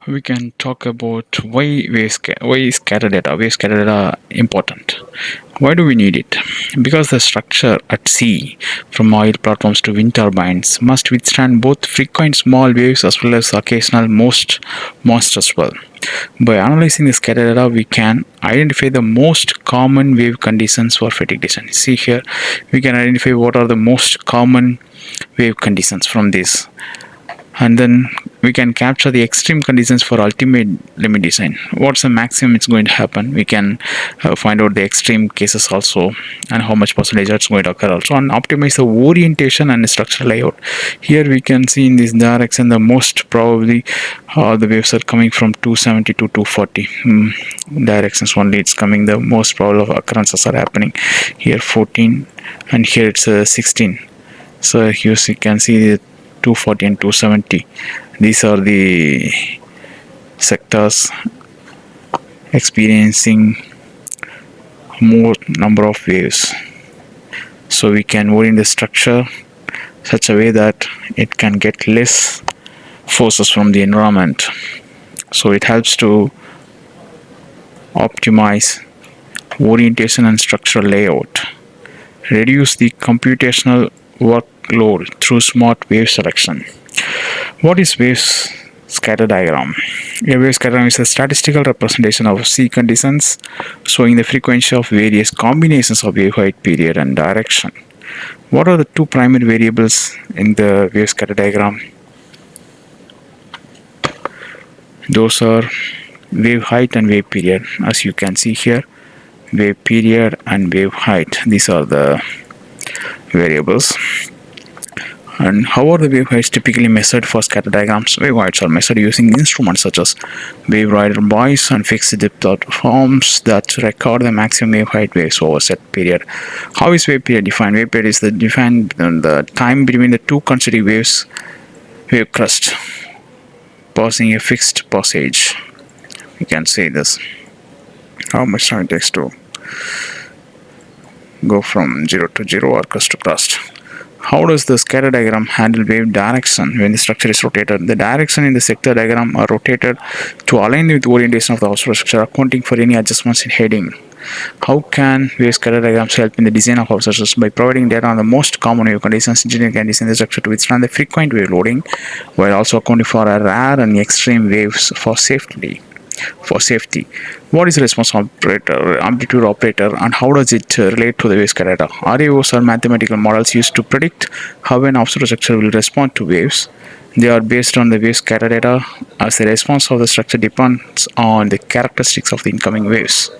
we can talk about why wave scatter data important. Why do we need it? Because the structure at sea, from oil platforms to wind turbines, must withstand both frequent small waves as well as occasional most monstrous swell. By analyzing the scatter data, we can identify the most common wave conditions for fatigue design. See here, we can identify what are the most common wave conditions from this, and then we can capture the extreme conditions for ultimate limit design. What's the maximum it's going to happen? We can find out the extreme cases also, and how much percentage it's going to occur also, and optimize the orientation and the structural layout. Here we can see in this direction the most probably the waves are coming from 270 to 240 directions only. It's coming, the most probable occurrences are happening here 14, and here it's 16. So here you can see the 240 and 270. These are the sectors experiencing more number of waves. So we can orient the structure such a way that it can get less forces from the environment. So it helps to optimize orientation and structural layout, reduce the computational workload through smart wave selection. What is wave scatter diagram? A wave scatter diagram is a statistical representation of sea conditions showing the frequency of various combinations of wave height, period, and direction. What are the two primary variables in the wave scatter diagram? Those are wave height and wave period. As you can see here, wave period and wave height, these are the variables. And how are the wave heights typically measured for scatter diagrams? Wave heights are measured using instruments such as wave rider buoys and fixed depth platforms that record the maximum wave height waves over set period. How is wave period defined? Wave period is defined the time between the two consecutive waves wave crest passing a fixed passage. You can say this. How much time it takes to go from 0 to 0 or crest to crest. How does the scatter diagram handle wave direction when the structure is rotated? The direction in the sector diagram are rotated to align with the orientation of the observer structure, accounting for any adjustments in heading. How can wave scatter diagrams help in the design of observers? By providing data on the most common wave conditions, engineer can design the structure to withstand the frequent wave loading, while also accounting for a rare and extreme waves for safety. What is the response operator, amplitude operator, and how does it relate to the wave scatter data? RAOs are mathematical models used to predict how an observer structure will respond to waves. They are based on the wave scatter data, as the response of the structure depends on the characteristics of the incoming waves.